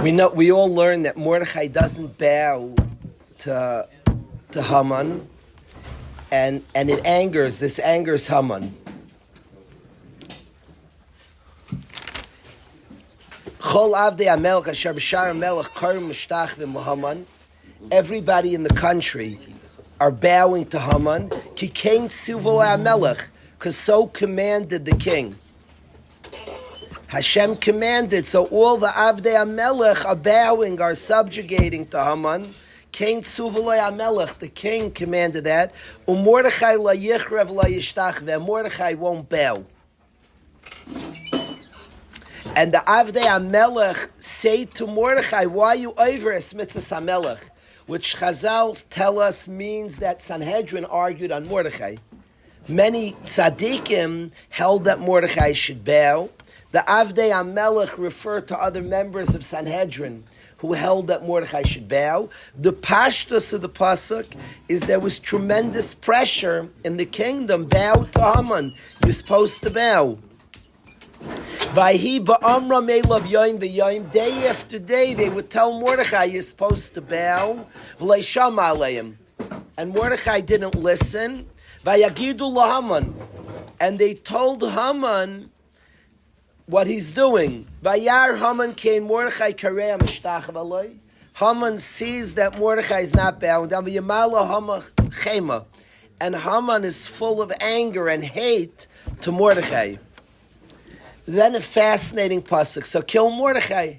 We all learn that Mordechai doesn't bow to Haman, and it angers Haman. Everybody in the country are bowing to Haman, because so commanded the king. Hashem commanded, so all the Avdei HaMelech are bowing, are subjugating to Haman. Kain Tzuvalei HaMelech, the king commanded that. Mordechai la yichrev la yishtachve, Mordechai won't bow. And the Avdei HaMelech say to Mordechai, why are you over es mitzvahs HaMelech? Which Chazal tell us means that Sanhedrin argued on Mordechai. Many tzaddikim held that Mordechai should bow. The Avdei HaMelech referred to other members of Sanhedrin who held that Mordechai should bow. The pashtus of the pasuk is there was tremendous pressure in the kingdom. Bow to Haman. You're supposed to bow. Day after day, they would tell Mordechai, you're supposed to bow. And Mordechai didn't listen. And they told Haman what he's doing. Haman sees that Mordechai is not bowing down. And Haman is full of anger and hate to Mordechai. Then a fascinating pasuk. So kill Mordechai.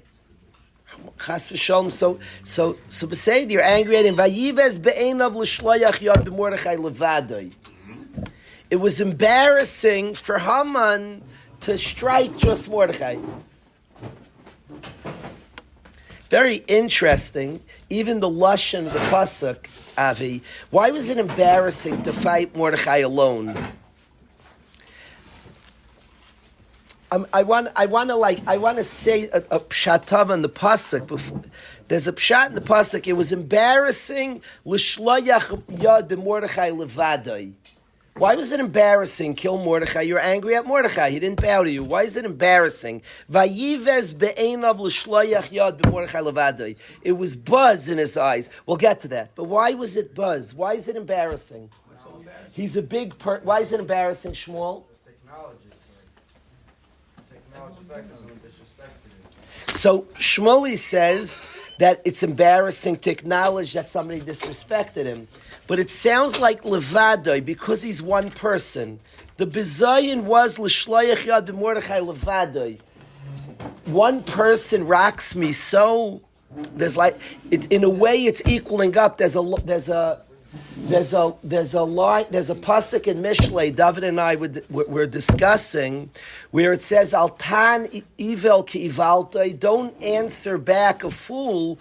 Chas v'sholom. So besed, you're angry at him. Vayivez be'einav l'shloyach yad b'Mordechai levadoi. It was embarrassing for Haman to strike just Mordechai. Very interesting. Even the lashon of the pasuk, Avi. Why was it embarrassing to fight Mordechai alone? I want to say a pshat in the pasuk before. There's a pshat in the pasuk. It was embarrassing l'shloyach yad b'Mordechai levadoi. Why was it embarrassing? Kill Mordechai. You're angry at Mordechai. He didn't bow to you. Why is it embarrassing? Vayivez be'einav l'shloyach yad b'Mordechai levadoi. It was buzz in his eyes. We'll get to that. But why was it buzz? Why is it embarrassing? He's a big why is it embarrassing, Shmuel? So Shmuley says that it's embarrassing to acknowledge that somebody disrespected him. But it sounds like Levadoi, because he's one person. The Bizayin was L'shloyach yad b'Mordechai Levadoi. One person rocks me so. There's like, in a way, it's equaling up. There's a line. There's a pasuk in Mishlei. David and I were discussing where it says Altan ivel ki ivaltoi. Don't answer back a fool.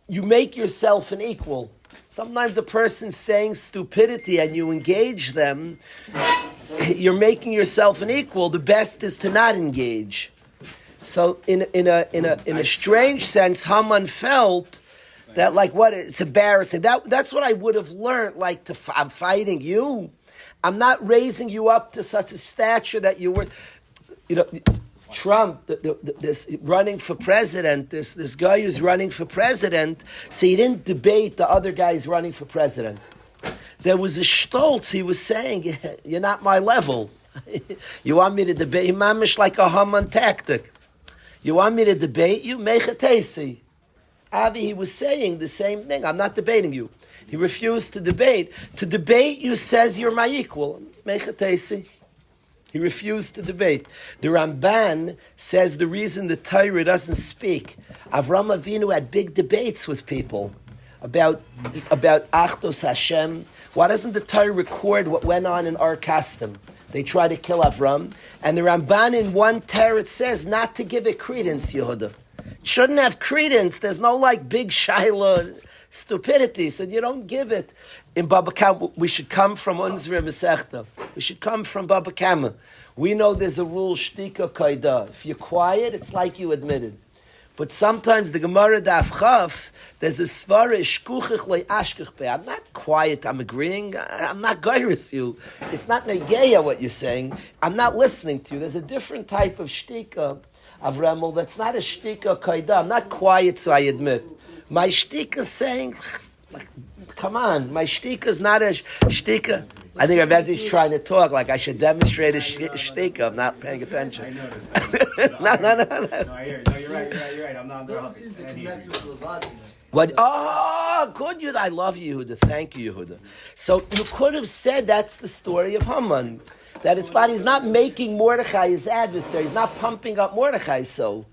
You make yourself an equal. Sometimes a person's saying stupidity and you engage them. You're making yourself an equal. The best is to not engage. So in a strange sense, Haman felt that, like, what, it's embarrassing. That's what I would have learned. Like, I'm fighting you. I'm not raising you up to such a stature that you were, Trump, this running for president, this guy who's running for president, so he didn't debate the other guys running for president. There was a Stoltz, he was saying, you're not my level. You want me to debate? Mamish like a Haman tactic. You want me to debate you? Mechatesi. Avi, he was saying the same thing. I'm not debating you. He refused to debate. To debate you says you're my equal. Mechatesi. He refused to debate. The Ramban says the reason the Torah doesn't speak. Avram Avinu had big debates with people about Achdos Hashem. Why doesn't the Torah record what went on in Ar Kasdim? They tried to kill Avram. And the Ramban in one Torah says not to give it credence, Yehuda. Shouldn't have credence. There's no big Shiloh stupidity, so you don't give it. In Baba Kama, we should come from Unzri Masechta. We should come from Baba Kama. We know there's a rule, Shtika Kaida. If you're quiet, it's like you admitted. But sometimes the Gemara Daf Chaf, there's a svara, Shkuchich le Ashkich be. I'm not quiet, I'm agreeing. I'm not gairis you. It's not negeya what you're saying. I'm not listening to you. There's a different type of Shtika. Avremel, that's not a shtika kaida. I'm not quiet, so I admit. My shtika is saying, like, come on, my shtika is not a shtika. I think Ravesi's trying to talk like I should demonstrate a shtika. I'm not paying attention. I noticed. No. No, I hear you. No, you're right. I'm not helping. What? Oh, good, Yehuda. I love you, Yehuda. Thank you, Yehuda. So you could have said that's the story of Haman. That it's body is not making Mordechai his adversary. He's not pumping up Mordechai. So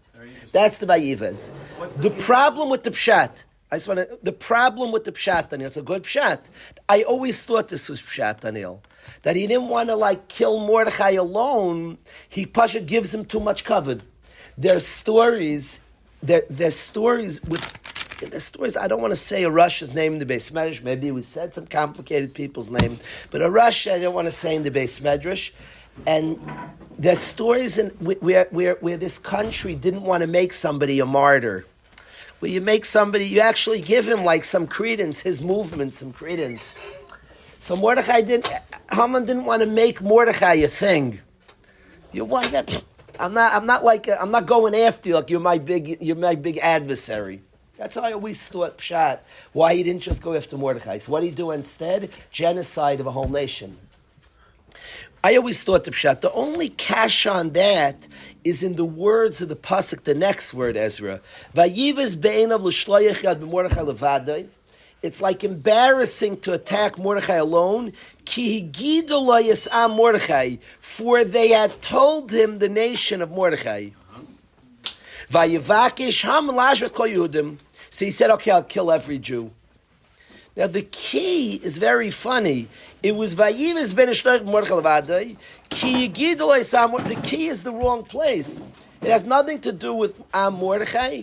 that's the Vayives. The problem with the Pshat. The problem with the Pshat, Daniel, it's a good Pshat. I always thought this was Pshat, Daniel. That he didn't want to kill Mordechai alone. He Pasha gives him too much cover. There's stories, there's stories I don't want to say a Russia's name in the Beis Medrash. Maybe we said some complicated people's name. But a Russia I don't want to say in the Beis Medrash. And there's stories where this country didn't want to make somebody a martyr. Where you make somebody, you actually give him some credence, his movement, some credence. So Haman didn't want to make Mordechai a thing. You want that? I'm not going after you like you're my big adversary. That's how I always thought Pshat. Why he didn't just go after Mordechai. So what did he do instead? Genocide of a whole nation. I always thought the Pshat. The only cash on that is in the words of the pasuk, the next word, Ezra. Vayives be'enav l'shloyach yad b'Mordechai levadai. It's like embarrassing to attack Mordechai alone. Ki higidu lo yis'am Mordechai, for they had told him the nation of Mordechai. Vayivakish ham lashvat kol Yehudim. So he said, okay, I'll kill every Jew. Now the key is very funny. It was Vayives ben Shloich Mordechai levadai. Ki yigidu lo yis'am. The key is the wrong place. It has nothing to do with Am Mordechai.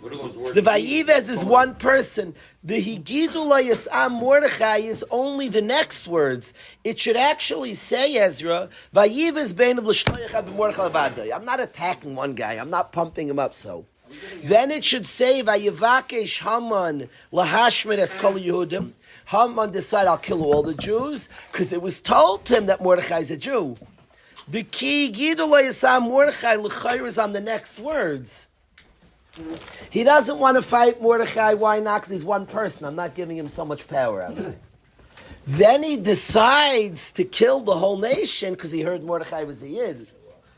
The Vayives is one person. The Higidu lo yis'am Mordechai is only the next words. It should actually say, Ezra, Vayives bein l'shloich b'Mordechai levadai. I'm not attacking one guy. I'm not pumping him up so. Then it should say, Vayivakesh Haman lahashmid es kol Yehudim. Haman decided, I'll kill all the Jews, because it was told to him that Mordechai is a Jew. The key Higidu lo yis'am Mordechai l'chayr is on the next words. He doesn't want to fight Mordechai. Why not? Because he's one person. I'm not giving him so much power out of it. Then he decides to kill the whole nation because he heard Mordechai was a Yid.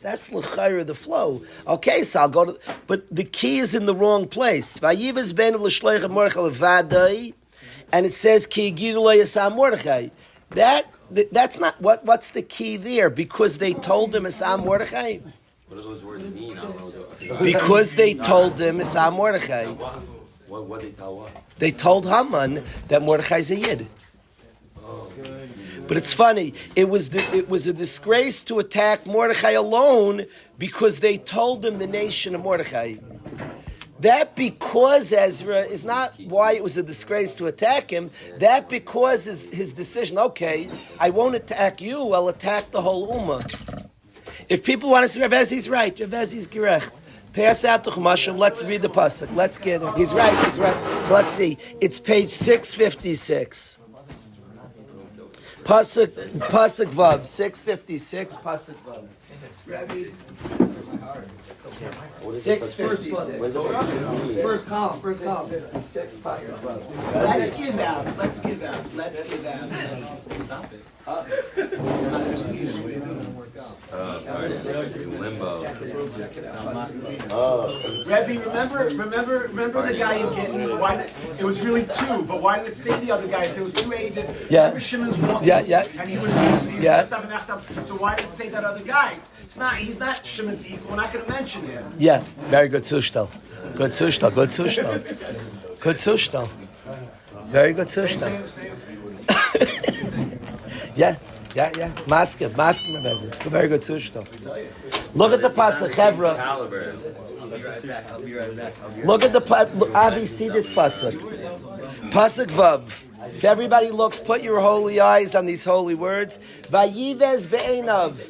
That's l'chayr the flow. Okay, so I'll go to... But the key is in the wrong place. Vayives ben l'shloich Mordechai levadai, and it says ki yigidu lo yis'am Mordechai. That's not... What's the key there? Because they told him Yis'am Mordechai? What do those words mean? I don't know. Because they told him Yis'am Mordechai. What they tell what? They told Haman that Mordechai's a Yid. But it's funny. It was a disgrace to attack Mordechai alone because they told him the nation of Mordechai. That because Ezra is not why it was a disgrace to attack him. That because is his decision. Okay, I won't attack you. I'll attack the whole Ummah. If people want to say Rav Ezi's right, Rav Ezi's gerecht. Pass out to Chumashim. Let's read the pasuk. Let's get it. He's right. So let's see. It's page 656. Pasuk Vav 656. Pasuk Vav. Rabbi. 656. First column. 656. Pasuk Vav. Let's give out. Stop it. Sorry. Limbo. Rebbe, remember the guy in Gittin? It was really two, but why did it say the other guy? If there was two A, remember Shimon's walking? Yeah. And he was so why did it say that other guy? He's not Shimon's equal. We're not going to mention him. Yeah, very good sushtal. Good sushtal. Very good sushtal. Yeah. Maskim, it's a very good sushtal. Look at the pasuk, Chevra. Look at the Avi, see this pasuk. Pasuk Vav. If everybody looks, put your holy eyes on these holy words. Vayives be'enav.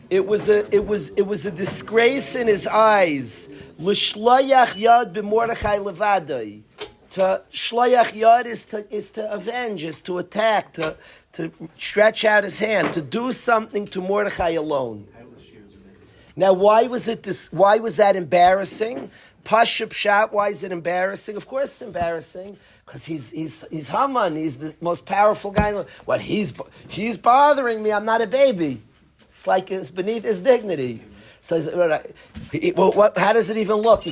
It was a disgrace in his eyes. L'shloyach yad b'Mordechai levadai. To shloyach yad is to avenge, is to attack, to stretch out his hand, to do something to Mordechai alone. Now, why was it this? Why was that embarrassing? Pashup Pshat, why is it embarrassing? Of course it's embarrassing, because he's Haman, he's the most powerful guy. What, he's bothering me, I'm not a baby. It's like it's beneath his dignity. So, how does it even look?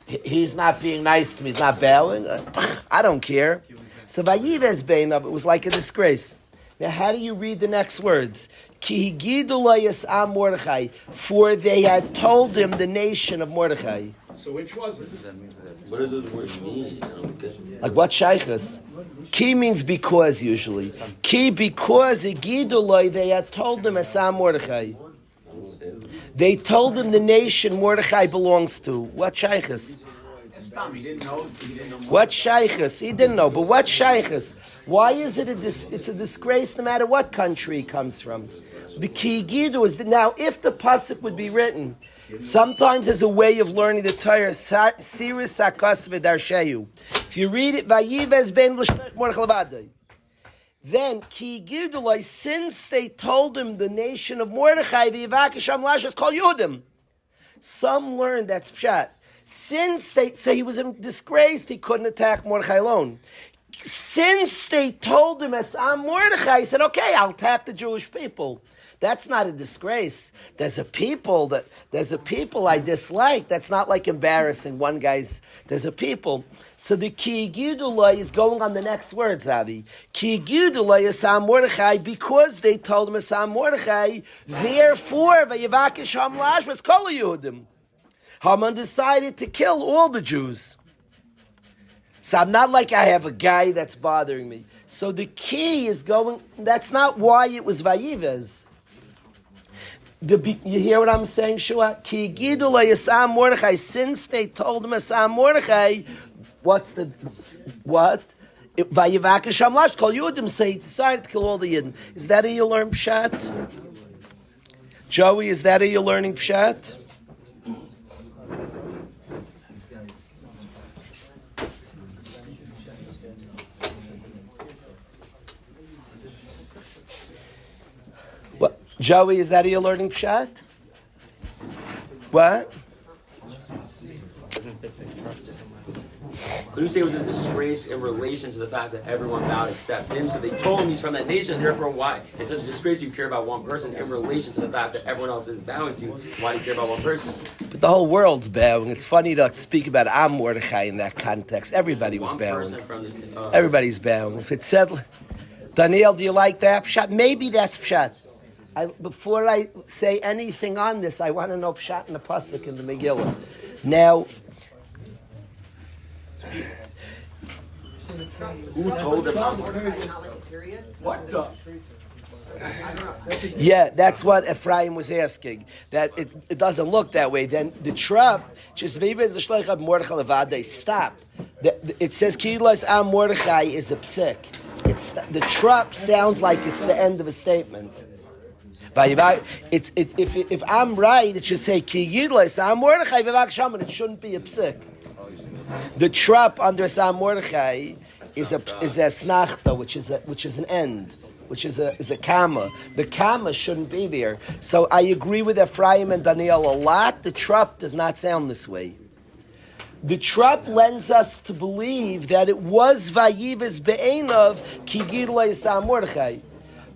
He's not being nice to me, he's not bowing. I don't care. So Vayivez Beinav, it was like a disgrace. Now, how do you read the next words? Ki higidu am Mordechai, for they had told him the nation of Mordechai. So which was it? What does those words mean? I don't get it. Like what shaykhs? Ki means because usually. Ki because higidu they had told him Asam Mordechai. They told him the nation Mordechai belongs to. What shaykhs? He didn't know. What shaykhs? He didn't know, but what shaykhs? Why is it it's a disgrace no matter what country he comes from? The ki gidu is now if the pasuk would be written, sometimes as a way of learning the Torah, Siris Sakas v'darsheyu. If you read it, Vayivez ben l'shmech Mordechai levadai. Then ki gidu, since they told him the nation of Mordechai, v'yivakisham lashas called Yehudim. Some learned that's pshat. Since they say he was disgraced, he couldn't attack Mordechai alone. Since they told him as I'm Mordechai, he said, okay, I'll attack the Jewish people. That's not a disgrace. There's a people I dislike. That's not like embarrassing. There's a people. So the ki gidulai is going on the next words, Avi. Ki gidulai is Am Mordechai, because they told him as Am Mordechai, therefore, vayivakish hamlash was kol Yehudim. Haman decided to kill all the Jews. So I'm not like I have a guy that's bothering me. So the key is going, that's not why it was Vayivez. You hear what I'm saying, Shua? Ki gidu la Yasam Mordechai, since they told him Yasam Mordechai, what? Vayivakish hamlash, kol Yehudim, say he decided to kill all the Yidden. Is that how you learn Pshat? Joey, is that how you're learning Pshat? Joey, is that how you're learning Pshat? What? Could you say it was a disgrace in relation to the fact that everyone bowed except him? So they told him he's from that nation, therefore why? It's such a disgrace you care about one person in relation to the fact that everyone else is bowing to you. Why do you care about one person? But the whole world's bowing. It's funny to speak about Am Mordechai in that context. Everybody was bowing. Everybody's bowing. If it said, Daniel, do you like that Pshat? Maybe that's Pshat. Before I say anything on this, I want to know Pshat and the Pasuk in the Megillah. Now, who told them? What the? Yeah, that's what Ephraim was asking. That it doesn't look that way. Then the trap, stop. It says Kilas Am Mordechai is a psik. The trap sounds like it's the end of a statement. If I'm right, it should say Ki Yidlas Am Mordechai Vivak Shaman. It shouldn't be a psik. The trap under Sam Mordechai is a snachta, which is an end, which is a comma. The comma shouldn't be there. So I agree with Ephraim and Daniel a lot. The trap does not sound this way. The trap lends us to believe that it was Vayivas Be'enav Ki Gidlei Sam Mordechai.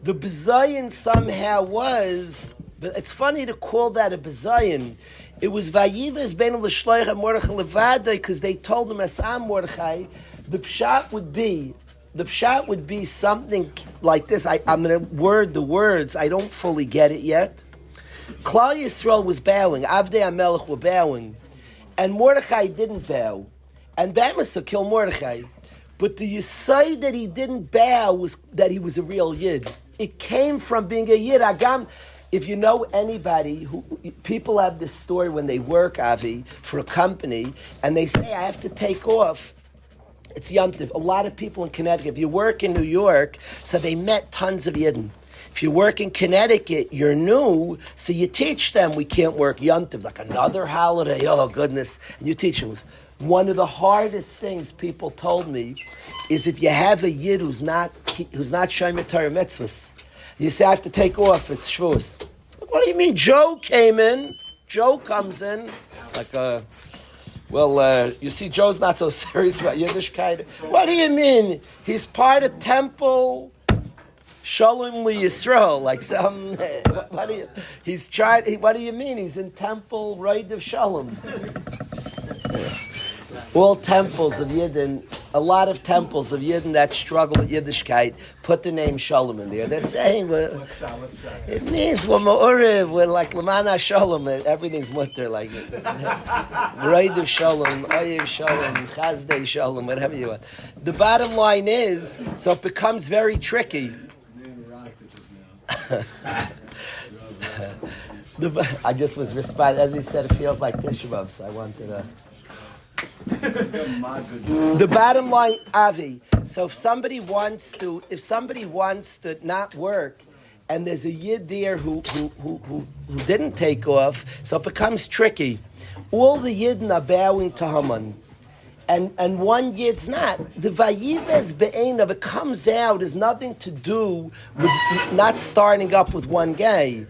The Bezayin somehow was, but it's funny to call that a Bezayin. It was Vayivas Ben L'Shloich and Mordechai Levadai because they told him Asam Mordechai. The pshat would be something like this. I'm going to word the words. I don't fully get it yet. Klal Yisrael was bowing. Avdei HaMelech were bowing. And Mordechai didn't bow. And Bamasa killed Mordechai. But the Yisai that he didn't bow was that he was a real Yid. It came from being a Yid. Agam. If you know anybody, people have this story when they work, Avi, for a company, and they say, I have to take off. It's Yom Tov. A lot of people in Connecticut, if you work in New York, so they met tons of Yidden. If you work in Connecticut, you're new, so you teach them we can't work Yom Tov, like another holiday, oh goodness, and you teach them. One of the hardest things people told me is if you have a Yid who's not Shomer Torah mitzvahs, you say, I have to take off, it's Shavuos. What do you mean? Joe came in, Joe comes in, it's like you see, Joe's not so serious about Yiddishkeit. What do you mean? He's part of temple Shalom Li Yisrael, like some. What do you mean? He's in temple right of Shalom. All temples of Yidden, a lot of temples of Yidden that struggle with Yiddishkeit, put the name Shalom in there. They're saying it means we're ma'uriv, we're like Lamana Shalom, everything's mutter, like right of Shalom, Ayiv Shalom, Chazdei Shalom, whatever you want. The bottom line is, so it becomes very tricky. I just was responding, as he said, it feels like Tisha B'Av, so I wanted to. The bottom line, Avi. So if somebody wants to not work, and there's a yid there who didn't take off, so it becomes tricky. All the yidden are bowing to Haman, and one yid's not. The vayives be'enav, it comes out, has nothing to do with not starting up with one guy.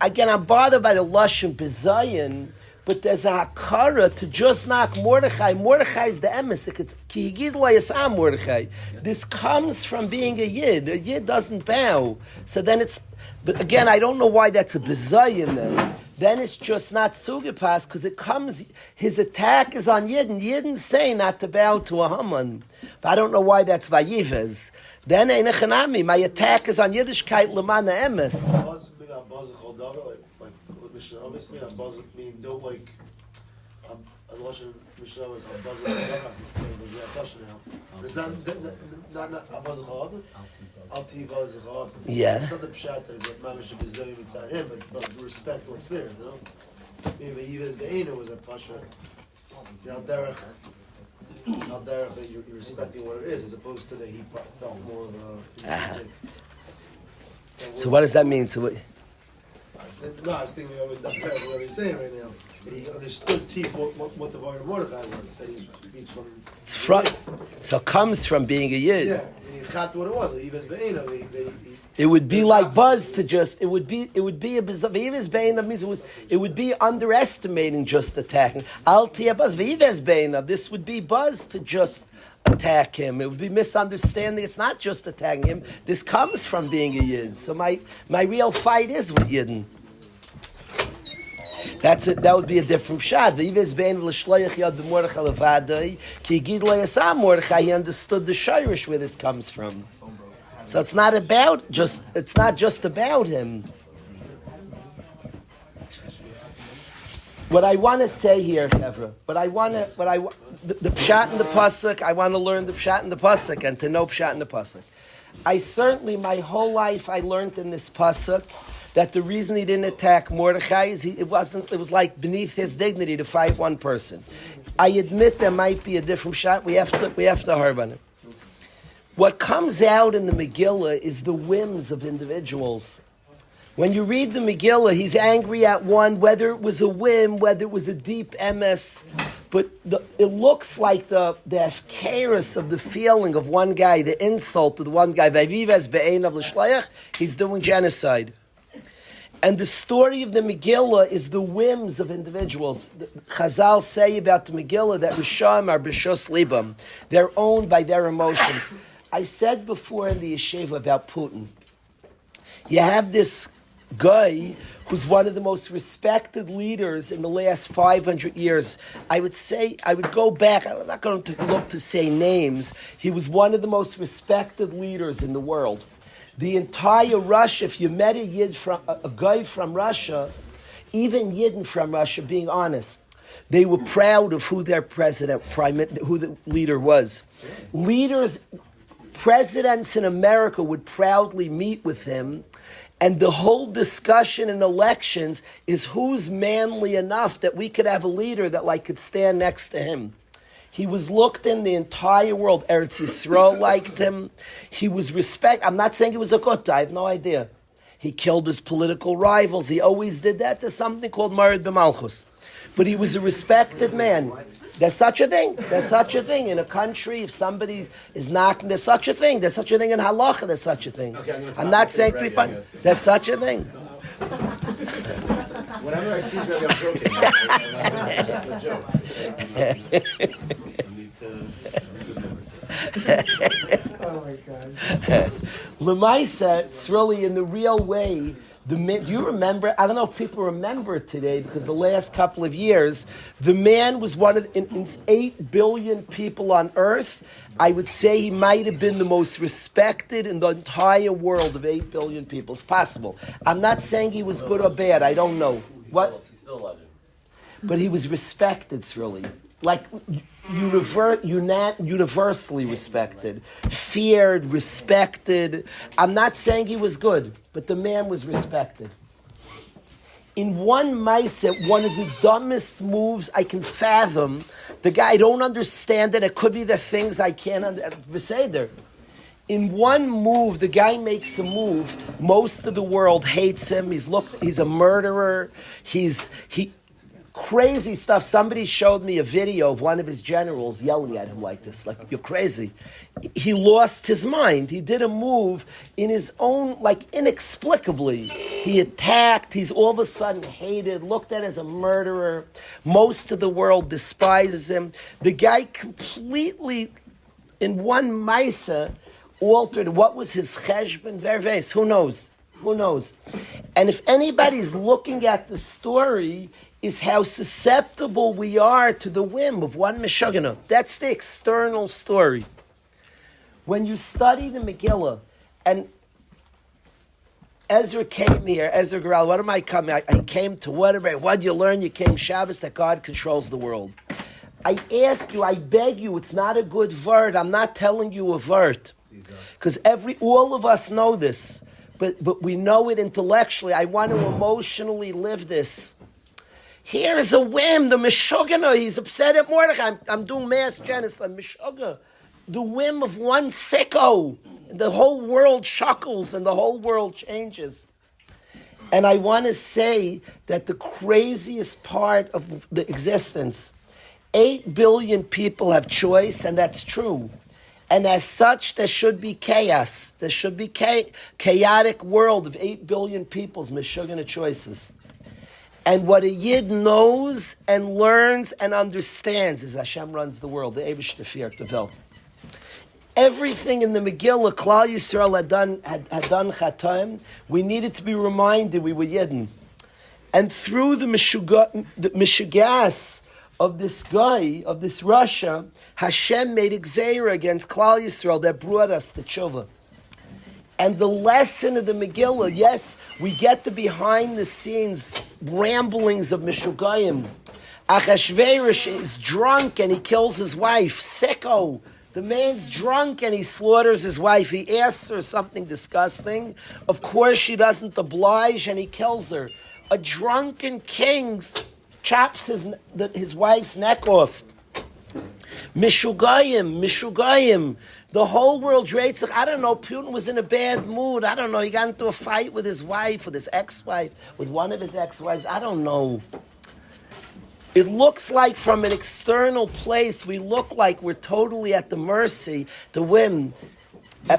Again, I'm bothered by the lashon bezayin. But there's a hakara to just knock Mordechai. Mordechai is the emisik. It's ki higid lo yasam Mordechai. This comes from being a yid. A yid doesn't bow. So then it's. But again, I don't know why that's a bezayin then. Then it's just not sugipas because it comes. His attack is on Yidden. Yidden say not to bow to a Haman. But I don't know why that's vayives. Then einachanami. My attack is on Yiddishkeit lemana emes. Obviously, I'm buzzing. I mean, don't like. A Russian Mishnah is a buzzing. It's not a buzzing hard. Alti buzzing hard. Yeah. It's not the pshat that mamish is doing inside him, but respect what's there. You know. Maybe even the Eina was a pasha. The Alderech that you're respecting what it is, as opposed to that he felt more of a. So what does that mean? So what? No, I was thinking of what he's saying right now. And he understood what the word of Mordechai was. That he's from. It's from. So it comes from being a yid. Yeah, and he got what it was. It would be like buzz to just. It would be a bizarre. Means it would be underestimating just attacking. Al buzz. This would be buzz to just attack him. It would be misunderstanding. It's not just attacking him. This comes from being a yid. So my real fight is with yidden. That's it. That would be a different shot. He understood the shirish where this comes from. So it's not just about him. What I want to say here, Chevra, the pshat in the pasuk, I want to learn the pshat in the pasuk and to know pshat in the pasuk. I certainly, my whole life, I learned in this pasuk that the reason he didn't attack Mordechai is it was like beneath his dignity to fight one person. I admit there might be a different shot. We have to harp on it. What comes out in the Megillah is the whims of individuals. When you read the Megillah, he's angry at one, whether it was a whim, whether it was a deep MS, but it looks like the chaos of the feeling of one guy, the insult of the one guy, he's doing genocide. And the story of the Megillah is the whims of individuals. The Chazal say about the Megillah that Risham are B'shos Libam. They're owned by their emotions. I said before in the yeshiva about Putin, you have this guy who's one of the most respected leaders in the last 500 years. I would go back, I'm not going to look to say names. He was one of the most respected leaders in the world. The entire Russia, if you met a guy from Russia, even Yidden from Russia, being honest, they were proud of who their who the leader was. Presidents in America would proudly meet with him, and the whole discussion in elections is who's manly enough that we could have a leader that could stand next to him. He was looked in the entire world. Eretz Yisrael liked him. He was respected. I'm not saying he was a good I have no idea. He killed his political rivals. He always did that. There's something called Marid B'Malchus. But he was a respected man. There's such a thing. There's such a thing in a country. If somebody is knocking, there's such a thing. There's such a thing in halacha. There's such a thing. Okay, I'm not saying to be funny. There's such a thing. Whenever I choose Rabbi, I'm joking. Oh my God. Lemaisa, it's really in the real way. Do you remember? I don't know if people remember today because the last couple of years, the man was one of in 8 billion people on Earth. I would say he might have been the most respected in the entire world of 8 billion people. It's possible. I'm not saying he was good or bad. I don't know. What? He's still a legend. But he was respected, really. Like universally respected, feared, respected. I'm not saying he was good, but the man was respected. In one mindset, one of the dumbest moves I can fathom, the guy, I don't understand it. It could be the things I can't understand. In one move, the guy makes a move. Most of the world hates him. He's a murderer. Crazy stuff. Somebody showed me a video of one of his generals yelling at him like this, like, you're crazy. He lost his mind. He did a move in his own, like, inexplicably. He attacked. He's all of a sudden hated, looked at as a murderer. Most of the world despises him. The guy completely, in one maisa, altered. What was his cheshbon? Verves? Who knows? Who knows? And if anybody's looking at the story, is how susceptible we are to the whim of one Meshugana. That's the external story. When you study the Megillah, and Ezra came here, Ezra Garal, what am I coming? I came to what you learn? You came Shabbos, that God controls the world. I ask you, I beg you, it's not a good word. I'm not telling you a word. Because all of us know this, but we know it intellectually. I want to emotionally live this. Here is a whim, the Meshugana, he's upset at Mordechai. I'm doing mass genocide, Meshugana. The whim of one sicko. The whole world chuckles and the whole world changes. And I want to say that the craziest part of the existence, 8 billion people have choice, and that's true. And as such, there should be chaos. There should be chaotic world of 8 billion people's Meshugana choices. And what a Yid knows and learns and understands is Hashem runs the world, the Eibush Tefir Tevel. Everything in the Megillah, Klal Yisrael had done Chatam. We needed to be reminded we were Yidden. And through the Meshugas of this guy, of this Russia, Hashem made a Gzeira against Klal Yisrael that brought us to Tshuva. And the lesson of the Megillah, yes, we get the behind-the-scenes ramblings of Meshugayim. Achashverosh is drunk and he kills his wife. Sicko. The man's drunk and he slaughters his wife. He asks her something disgusting. Of course, she doesn't oblige and he kills her. A drunken king chops his wife's neck off. Meshugayim. The whole world rates. I don't know, Putin was in a bad mood. I don't know, he got into a fight with his wife, with his ex-wife, with one of his ex-wives. I don't know. It looks like from an external place, we look like we're totally at the mercy, the whim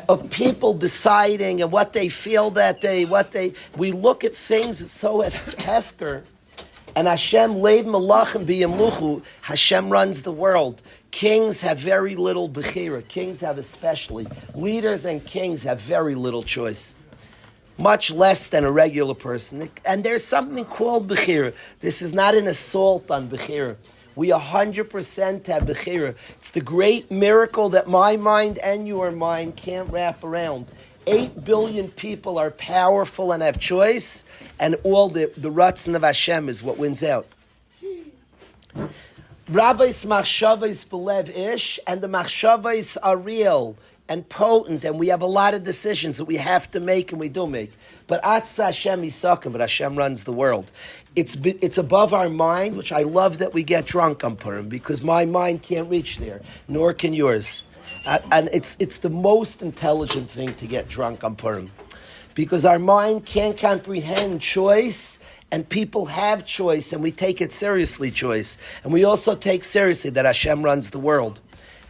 of people deciding and what they feel that day, we look at things so hefker. And Hashem leid malachim b'yamluchu. Hashem runs the world. Kings have very little bechira. Kings have especially. Leaders and kings have very little choice. Much less than a regular person. And there's something called bechira. This is not an assault on bechira. We 100% have bechira. It's the great miracle that my mind and your mind can't wrap around. 8 billion people are powerful and have choice, and all the Ratzon of Hashem is what wins out. Rabbi's machshavos belev ish, and the machshavos are real and potent, and we have a lot of decisions that we have to make, and we do make. But Atza Hashem Yisakim, but Hashem runs the world. It's above our mind, which I love that we get drunk on Purim, because my mind can't reach there, nor can yours. And it's the most intelligent thing to get drunk on Purim, because our mind can't comprehend choice, and people have choice, and we take it seriously, choice. And we also take seriously that Hashem runs the world.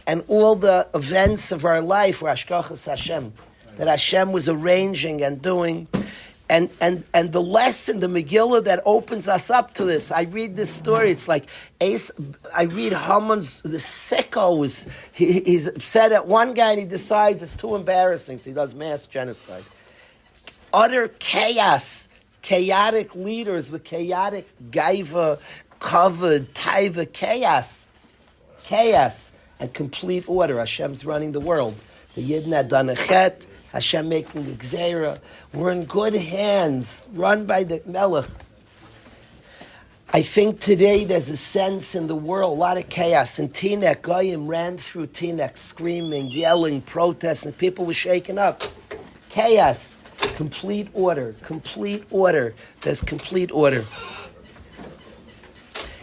And all the events of our life were Hashgachas Hashem, that Hashem was arranging and doing. And the lesson, the Megillah that opens us up to this, I read this story, it's like, I read Haman's, the sicko, he's upset at one guy and he decides it's too embarrassing, so he does mass genocide. Utter chaos, chaotic leaders with chaotic gaiva, covered, taiva, chaos, and complete order. Hashem's running the world. The Yidden had done a chet, Hashem making the gzeira. We're in good hands, run by the Melech. I think today there's a sense in the world, a lot of chaos. In Teaneck, Goyim ran through Teaneck screaming, yelling, protesting. People were shaken up. Chaos. Complete order. Complete order. There's complete order.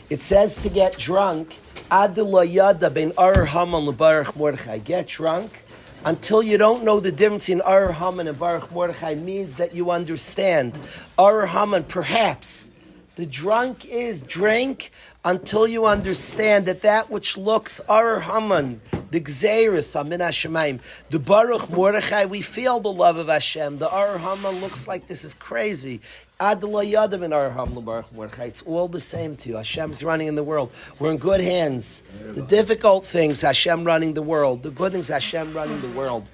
It says to get drunk, Adila Yada ben Ar Haman leBaruch Mordechai. Get drunk until you don't know the difference in Ar Haman and Baruch Mordechai means that you understand. Ar Haman, perhaps. The drunk is drink until you understand that which looks Ar Haman, the Gzeiris, Amin Hashemayim, the Baruch Mordechai, we feel the love of Hashem. The Ar Haman looks like this is crazy. Adla Yadav in Ar Haman Baruch Mordechai. It's all the same to you. Hashem's running in the world. We're in good hands. The difficult things, Hashem running the world. The good things, Hashem running the world.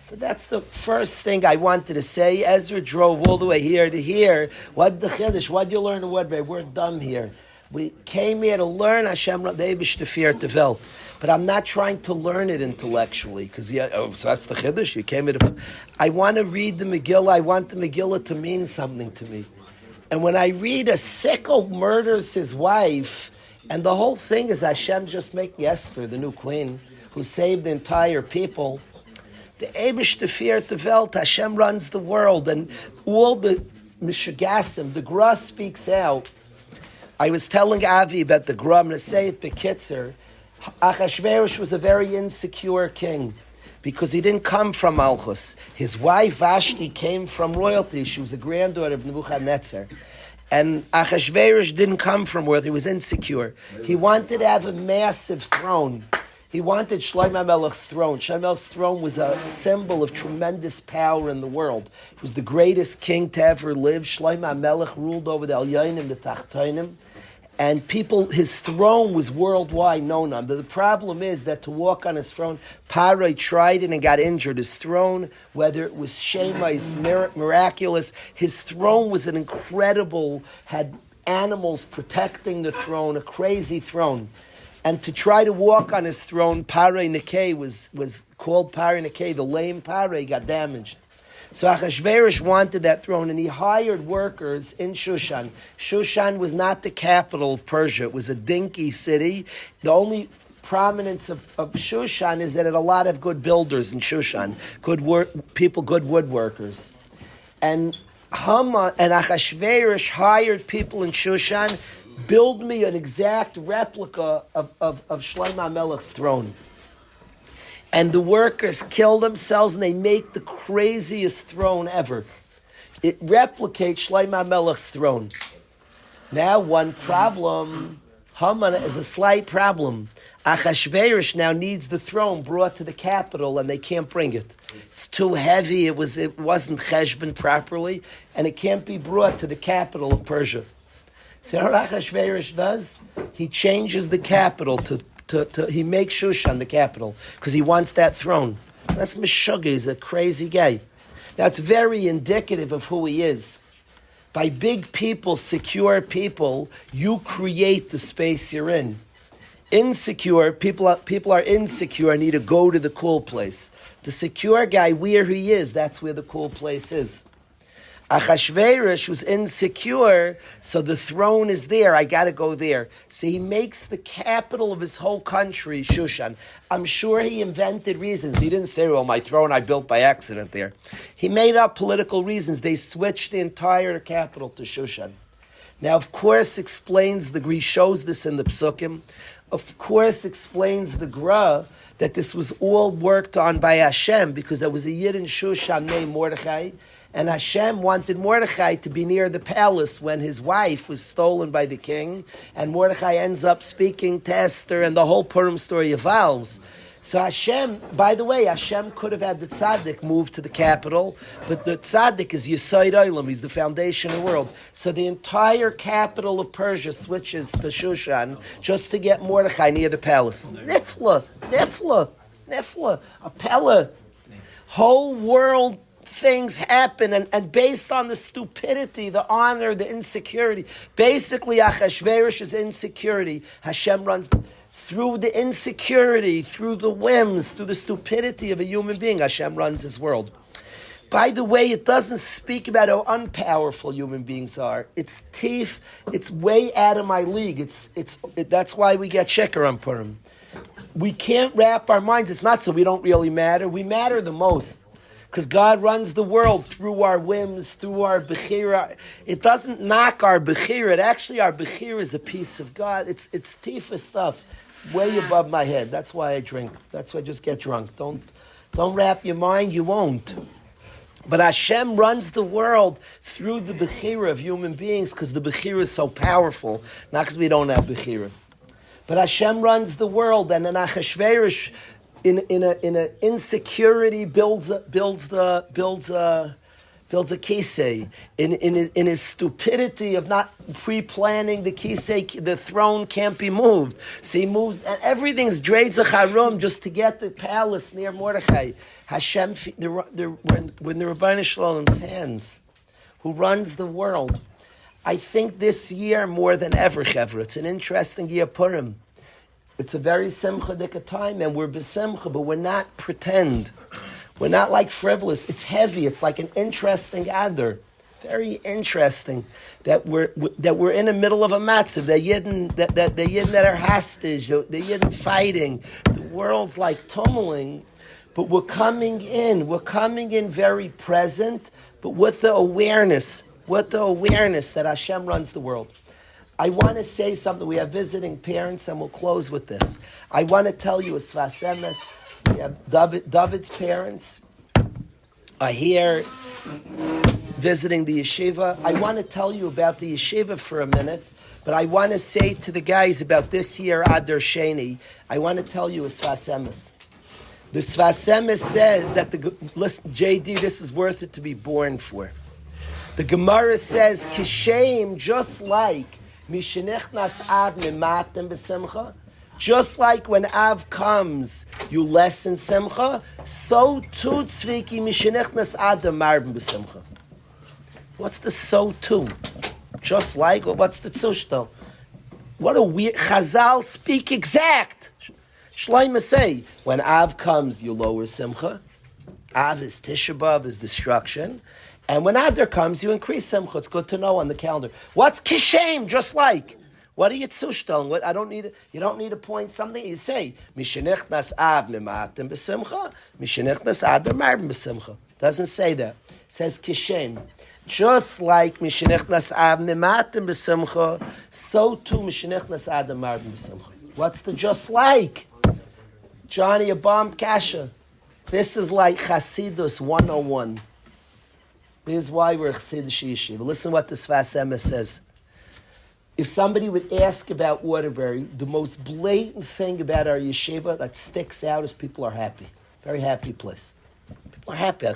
So that's the first thing I wanted to say. Ezra drove all the way here to here. What the Chiddush? What did you learn the word? We're dumb here. We came here to learn Hashem, the Eibush Tefir Tevelt. But I'm not trying to learn it intellectually, because so that's the Chiddush. You came here to. I want to read the Megillah. I want the Megillah to mean something to me. And when I read a sicko murders his wife, and the whole thing is Hashem just making Esther, the new queen, who saved the entire people. The Eibush Tefir Tevelt, Hashem runs the world, and all the Mishigasim, the Gra speaks out. I was telling Avi about the Gra, I'm going to say it Bekitzer. Achashverosh was a very insecure king because he didn't come from Malchus. His wife Vashti came from royalty. She was a granddaughter of Nebuchadnezzar. And Achashverosh didn't come from royalty. He was insecure. He wanted to have a massive throne. He wanted Shlomo Melech's throne. Shlomo Melech's throne was a symbol of tremendous power in the world. He was the greatest king to ever live. Shlomo Melech ruled over the Elyonim, the Tachtonim. And his throne was worldwide known on. But the problem is that to walk on his throne, Parai tried it and got injured. His throne, whether it was Shemais, miraculous, his throne was an incredible, had animals protecting the throne, a crazy throne. And to try to walk on his throne, Parai Nekei was called Parai Nekei, the lame Parai got damaged. So Achashverosh wanted that throne, and he hired workers in Shushan. Shushan was not the capital of Persia. It was a dinky city. The only prominence of Shushan is that it had a lot of good builders in Shushan, good woodworkers. And Haman and Achashverosh hired people in Shushan, build me an exact replica of Shlomo Melech's throne. And the workers kill themselves and they make the craziest throne ever. It replicates Shlomo Melech's throne. Now one problem, Haman is a slight problem. Achashverosh now needs the throne brought to the capital and they can't bring it. It's too heavy, it wasn't cheshbon properly, and it can't be brought to the capital of Persia. So what Achashverosh does? He changes the capital he makes Shushan the capital because he wants that throne. That's Meshuggah. He's a crazy guy. Now it's very indicative of who he is. By big people, secure people, you create the space you're in. Insecure people are insecure and need to go to the cool place. The secure guy, where he is, that's where the cool place is. Achashverosh was insecure, so the throne is there. I got to go there. So he makes the capital of his whole country Shushan. I'm sure he invented reasons. He didn't say, well, my throne I built by accident there. He made up political reasons. They switched the entire capital to Shushan. Now, of course, he shows this in the Psukim. Of course, explains the Gra that this was all worked on by Hashem because there was a Yid in Shushan named Mordechai. And Hashem wanted Mordechai to be near the palace when his wife was stolen by the king. And Mordechai ends up speaking to Esther, and the whole Purim story evolves. So Hashem, by the way, Hashem could have had the tzaddik move to the capital, but the tzaddik is Yesod Olam, he's the foundation of the world. So the entire capital of Persia switches to Shushan just to get Mordechai near the palace. Nifla, a pella. Whole world things happen, and based on the stupidity, the honor, the insecurity, basically Achashverosh's insecurity, Hashem runs through the insecurity, through the whims, through the stupidity of a human being. Hashem runs his world. By the way, it doesn't speak about how unpowerful human beings are. It's teeth. It's way out of my league. That's why we get sheker on Purim. We can't wrap our minds. It's not so we don't really matter. We matter the most. Because God runs the world through our whims, through our bechira. It doesn't knock our bechira. Actually, our bechira is a piece of God. It's tifa stuff, way above my head. That's why I drink. That's why I just get drunk. Don't wrap your mind. You won't. But Hashem runs the world through the bechira of human beings because the bechira is so powerful. Not because we don't have bechira. But Hashem runs the world, and an Achashverosh in a insecurity builds a kisei. In his stupidity of not pre-planning the kisei, the throne can't be moved. So he moves, and everything's dreidz harum just to get the palace near Mordechai. Hashem, when the Rabbi Shalom's hands, who runs the world. I think this year more than ever, Chevra, it's an interesting year Purim. It's a very simcha-dika time, and we're besimcha, but we're not pretend. We're not like frivolous. It's heavy. It's like an interesting adder. Very interesting that we're in the middle of a matzav. The yidden that are hostage. The yidden fighting. The world's like tumbling, but we're coming in. We're coming in very present, but with the awareness that Hashem runs the world. I want to say something. We have visiting parents, and we'll close with this. I want to tell you a Sfas Emes. We have David's parents are here visiting the yeshiva. I want to tell you about the yeshiva for a minute, but I want to say to the guys about this year, Adar Sheni, I want to tell you a Sfas Emes. The Sfas Emes says that listen, JD, this is worth it to be born for. The Gemara says, Kishem, just like Mishenichnas Av Mimatem B'Simcha, just like when Av comes, you lessen Simcha, so too Tzviki Mishenichnas Adam Marben B'Simcha. What's the so too? Just like, or what's the tzushtel? What a weird, Chazal speak exact. Shloimeh say, when Av comes, you lower Simcha. Av is Tisha B'Av, is destruction. And when Adar comes, you increase Simcha. It's good to know on the calendar. What's Kishem? Just like. What are you tzushteln? What you don't need to point something. You say, Mishenichnas Av Mimatem B'Simcha, Mishenichnas Adar Marben B'Simcha. Doesn't say that. It says Kishem. Just like Mishenichnas Av Mimatem B'Simcha, so too Mishenichnas Adar Marben B'Simcha. What's the just like? Johnny, a bomb kasha. This is like Chasidus 101. This is why we're Chassidish Yeshiva. Listen what the Sfas Emes says. If somebody would ask about Waterbury, the most blatant thing about our yeshiva that sticks out is people are happy. Very happy place. People are happy.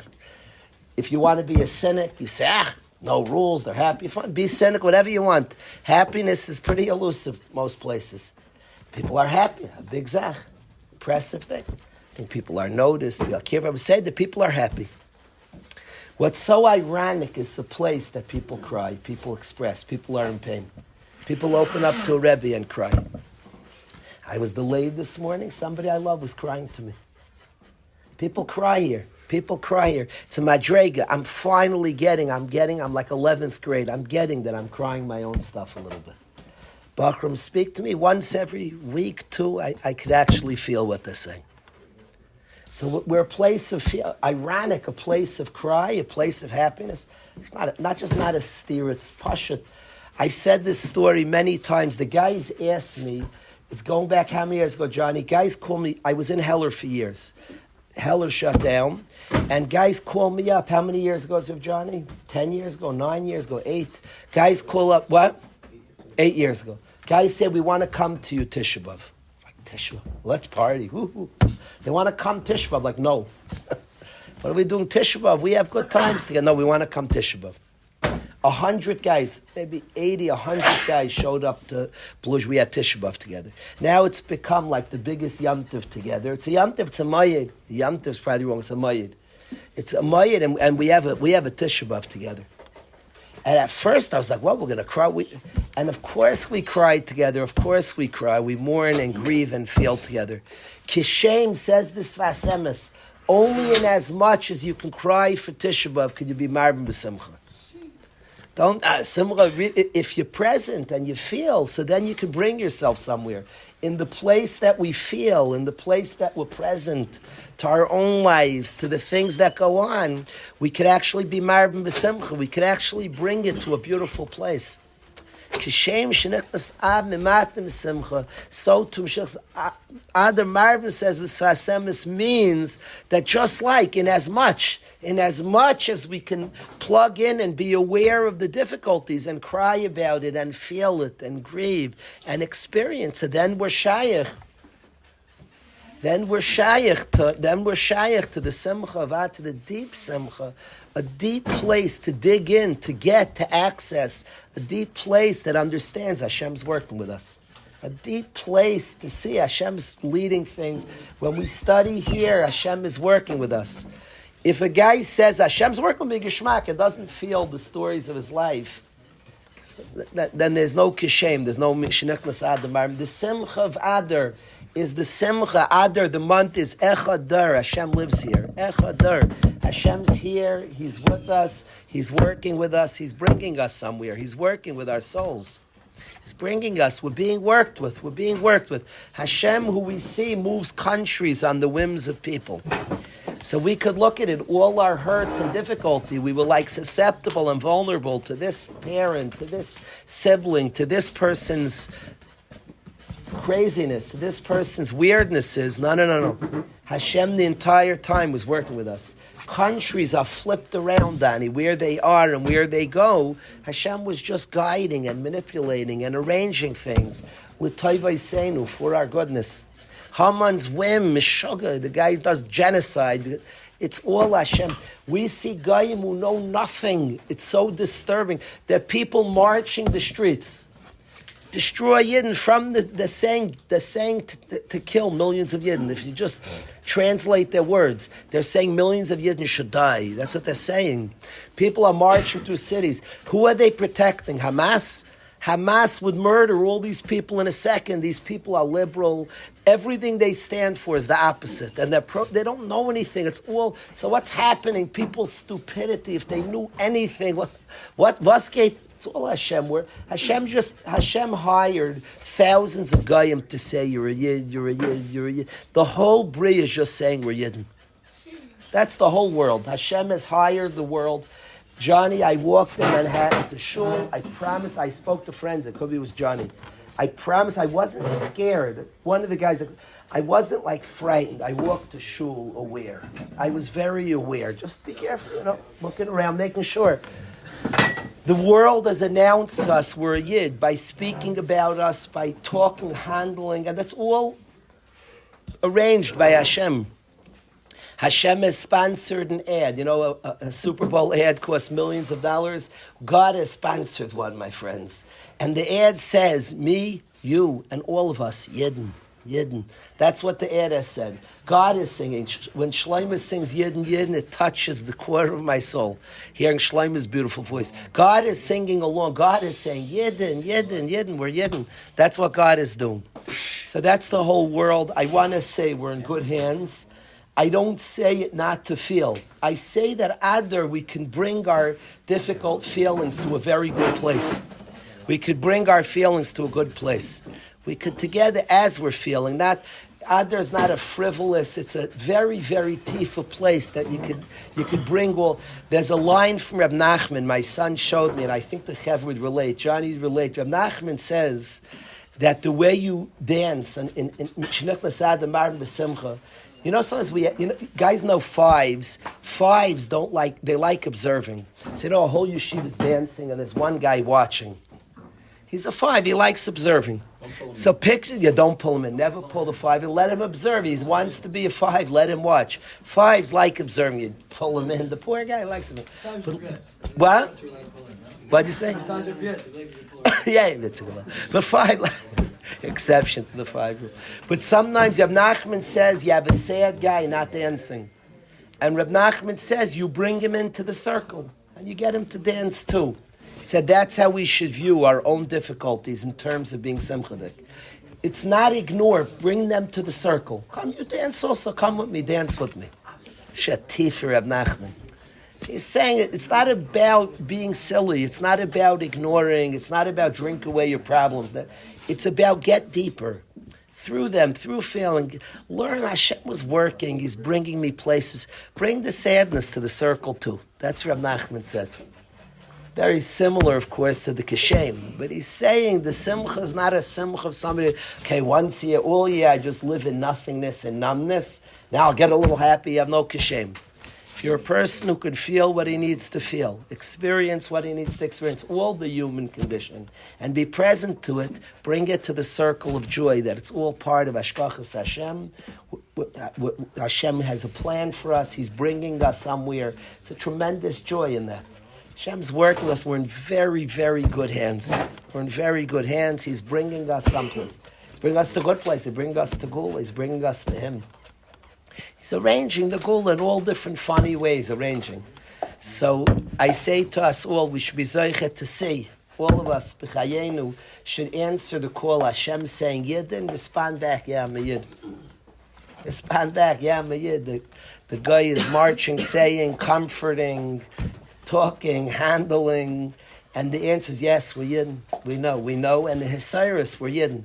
If you want to be a cynic, you say, no rules, they're happy. Fine. Be cynic, whatever you want. Happiness is pretty elusive most places. People are happy. A big zach. Impressive thing. I think people are noticed. I've said that people are happy. What's so ironic is the place that people cry, people express, people are in pain. People open up to a Rebbe and cry. I was delayed this morning. Somebody I love was crying to me. People cry here. People cry here. It's a madrega. I'm like 11th grade. I'm getting that I'm crying my own stuff a little bit. Bachram speak to me once every week, two. I could actually feel what they're saying. So we're a place of ironic, a place of cry, a place of happiness. It's not just a steer, it's pashut. I've said this story many times. The guys asked me, it's going back how many years ago, Johnny? Guys call me, I was in Heller for years. Heller shut down. And guys call me up. How many years ago, Johnny? 10 years ago, 9 years ago, 8. Guys call up, what? 8 years ago. Guys said, we want to come to you, Tisha B'Av. Tisha B'Av. Let's party. Woo-hoo. They want to come Tisha B'Av. Like, no. What are we doing Tisha B'Av? We have good times together. No, we want to come Tisha B'Av. 100 guys, maybe 80, 100 guys showed up to Blush. We had Tisha B'Av together. Now it's become like the biggest Yom Tov together. It's a Yom Tov, it's a Mayid. Yom Tov's probably wrong, it's a Mayid. It's a Mayid, and we have a Tisha B'Av together. And at first I was like, well, we're going to cry. And of course we cried together. Of course we cry. We mourn and grieve and feel together. Kishem says this Vasemis. Only in as much as you can cry for Tisha B'Av could you be Marbim B'Simcha. Don't Simcha. If you're present and you feel, so then you can bring yourself somewhere. In the place that we feel, in the place that we're present, to our own lives, to the things that go on, we could actually be Marbim B'Simcha. We could actually bring it to a beautiful place. Kishem shenichnas ab mimatim simcha. So to Adar Marvin says this Hasemis means that just like in as much as we can plug in and be aware of the difficulties and cry about it and feel it and grieve and experience it, then we're shaykh. Then we're shaykh to the simcha of to the deep simcha, a deep place to dig in, to get, to access, a deep place that understands Hashem's working with us. A deep place to see Hashem's leading things. When we study here, Hashem is working with us. If a guy says Hashem's working with me, Geshmak, and doesn't feel the stories of his life, then there's no kishem, there's no shenichnas adar. The simcha of Adar is the simcha. Adar, the month is Echadar. Hashem lives here. Echadar. Hashem's here. He's with us. He's working with us. He's bringing us somewhere. He's working with our souls. He's bringing us. We're being worked with. We're being worked with. Hashem, who we see, moves countries on the whims of people. So we could look at it, all our hurts and difficulty, we were like susceptible and vulnerable to this parent, to this sibling, to this person's craziness, to this person's weirdnesses. No. Hashem the entire time was working with us. Countries are flipped around, Danny, where they are and where they go. Hashem was just guiding and manipulating and arranging things with Toivai Seinu for our goodness. Haman's whim, Mishuggah, the guy who does genocide. It's all Hashem. We see Goyim who know nothing. It's so disturbing. There are people marching the streets. Destroy Yidden from the saying to kill millions of Yidden. If you just translate their words, they're saying millions of Yidden should die. That's what they're saying. People are marching through cities. Who are they protecting? Hamas? Hamas would murder all these people in a second. These people are liberal. Everything they stand for is the opposite. And they don't know anything. It's all... So what's happening? People's stupidity. If they knew anything. What Vasgate... It's all Hashem. Hashem hired thousands of Goyim to say, you're a Yid, you're a Yid, you're a Yid. The whole Bri is just saying we're Yidden. That's the whole world. Hashem has hired the world. Johnny, I walked in Manhattan to shul. I promise, I spoke to friends. It could be it was Johnny. I promise I wasn't scared. One of the guys, I wasn't like frightened. I walked to shul aware. I was very aware. Just be careful, looking around, making sure. The world has announced to us we're a Yid by speaking about us, by talking, handling, and that's all arranged by Hashem. Hashem has sponsored an ad. A Super Bowl ad costs millions of dollars. God has sponsored one, my friends. And the ad says, me, you, and all of us, Yidden. Yidden. That's what the ad has said. God is singing. When Shlomo sings Yidden, Yidden, it touches the core of my soul. Hearing Shlomo's beautiful voice. God is singing along. God is saying, Yidden, Yidden, Yidden, we're Yidden. That's what God is doing. So that's the whole world. I want to say we're in good hands. I don't say it not to feel. I say that Adar, we can bring our difficult feelings to a very good place. We could bring our feelings to a good place. We could together as we're feeling. Adar is not a frivolous, it's a very, very tifa place that you could bring all. There's a line from Reb Nachman, my son showed me, and I think the Chev would relate, Johnny would relate. Reb Nachman says that the way you dance in Shenichnas Adar Marbim B'Simcha, sometimes guys know fives. Fives they like observing. So a whole yeshiva is dancing and there's one guy watching. He's a five, he likes observing. So picture, you don't pull him in. Never pull the 5 and let him observe. He wants to be a 5. Let him watch. 5's like observing. You pull him in. The poor guy likes him. But, what? What'd you say? Yeah, it's a good. But 5, exception to the 5 rule. But sometimes Reb Nachman says you have a sad guy not dancing. And Reb Nachman says you bring him into the circle and you get him to dance too. He said that's how we should view our own difficulties in terms of being simchadik. It's not ignore, bring them to the circle. Come, you dance also, come with me, dance with me. Shatif Reb Nachman. He's saying it's not about being silly, it's not about ignoring, it's not about drink away your problems. It's about get deeper. Through them, through failing, learn Hashem was working, He's bringing me places. Bring the sadness to the circle too. That's what Reb Nachman says. Very similar, of course, to the Kashem. But he's saying the simcha is not a simcha of somebody, okay, once year, all year, I just live in nothingness and numbness. Now I'll get a little happy, I have no Kashem. If you're a person who can feel what he needs to feel, experience what he needs to experience, all the human condition, and be present to it, bring it to the circle of joy, that it's all part of Hashkachas Hashem. Hashem has a plan for us, He's bringing us somewhere. It's a tremendous joy in that. Hashem's working with us. We're in very, very good hands. We're in very good hands. He's bringing us someplace. He's bringing us to a good place. He's bringing us to Gula. He's bringing us to Him. He's arranging the Gula in all different funny ways, arranging. So I say to us all, we should be zoichet to say, all of us, b'chayenu, should answer the call. Hashem saying, Yidin, respond back, yeah, I'm a Yid. Respond back, yeah, I'm a Yid. The guy is marching, saying, comforting, talking, handling, and the answer is yes, we're Yidden. We know, and the Hesiris, we're Yidden.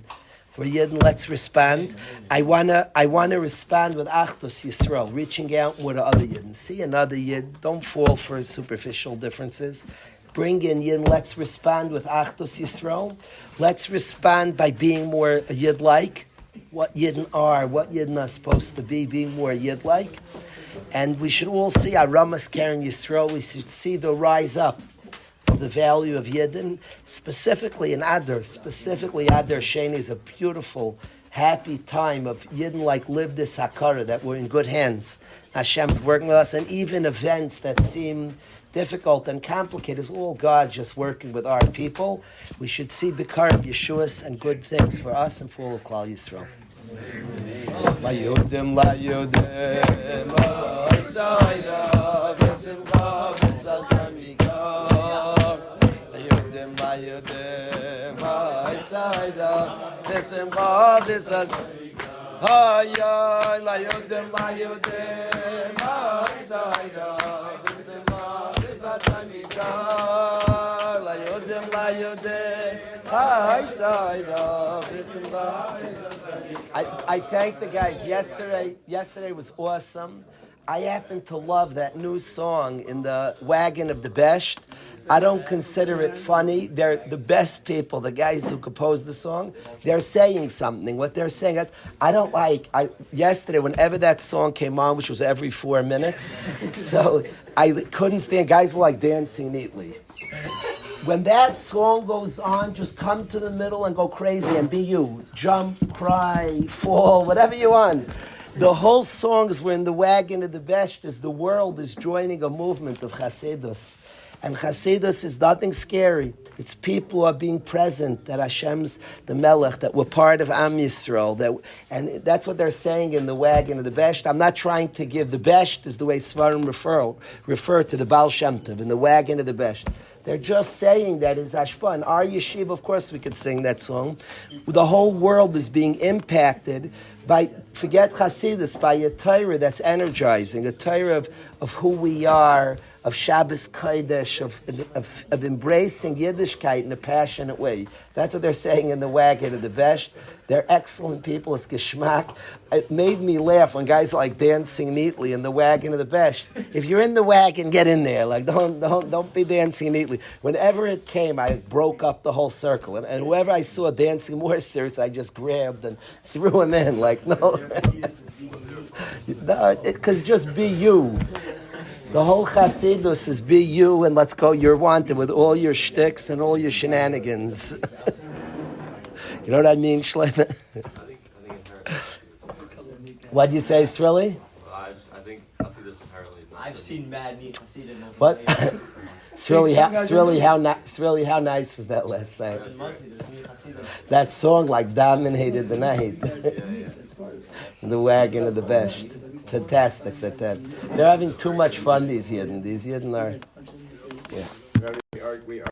We're Yidden, let's respond. I wanna respond with Achdus Yisrael, reaching out with the other Yidden. See another Yid, don't fall for superficial differences. Bring in Yidden, let's respond with Achdus Yisrael. Let's respond by being more Yid-like, what Yidden are, what Yidden are supposed to be, being more Yid-like. And we should all see our Ramas Karen Yisrael. We should see the rise up of the value of Yidden, specifically in Adar. Specifically, Adar Sheni is a beautiful, happy time of Yidden like live this Hakara, that we're in good hands. Hashem's working with us, and even events that seem difficult and complicated is all God just working with our people. We should see Bikar of Yeshuas and good things for us and for all of Klal Yisrael. La Yudim, La Yudim, Sayda, V'simcha, V'sasamika. La Yudim, La Yudim, Sayda, V'simcha, V'sasamika. Hayay, La Yudim, La Yudim, Sayda, V'simcha, V'sasamika. La Yudim, La Yudim, Sayda, V'simcha, V'sasamika. I thank the guys. Yesterday was awesome. I happen to love that new song in the wagon of the best. I don't consider it funny. They're the best people, the guys who composed the song. They're saying something. What they're saying, I don't like. Yesterday, whenever that song came on, which was every 4 minutes, so I couldn't stand. Guys were like dancing neatly. When that song goes on, just come to the middle and go crazy and be you. Jump, cry, fall, whatever you want. The whole song is we're in the wagon of the best, as the world is joining a movement of Chasidus. And Chasidus is nothing scary. It's people who are being present, that Hashem's the Melech, that we're part of Am Yisrael. And that's what they're saying in the wagon of the best. I'm not trying to give the best is the way Svarim refer to the Baal Shem Tov, in the wagon of the best. They're just saying that is Ashpa. In our yeshiva, of course, we could sing that song. The whole world is being impacted by, forget Hasidus, by a Torah that's energizing, a Torah of who we are, of Shabbos Kodesh, of embracing Yiddishkeit in a passionate way. That's what they're saying in the wagon of the best. They're excellent people. It's geschmack. It made me laugh when guys are like dancing neatly in the wagon of the best. If you're in the wagon, get in there. Like don't be dancing neatly. Whenever it came, I broke up the whole circle, and whoever I saw dancing more serious, I just grabbed and threw him in. Like no, because just be you. The whole Chasidus is be you, and let's go. You're wanted with all your shticks and all your shenanigans. You know what I mean, Shleiman? I think inherently. What'd you say, Srilly? I think I see this inherently. I've seen mad neat Hasidim. What? Srilly, how nice was that last night? That song like dominated the night. The wagon of the best. Fantastic. They're having too much fun, these Yidden. These Yidden are... Yeah. We are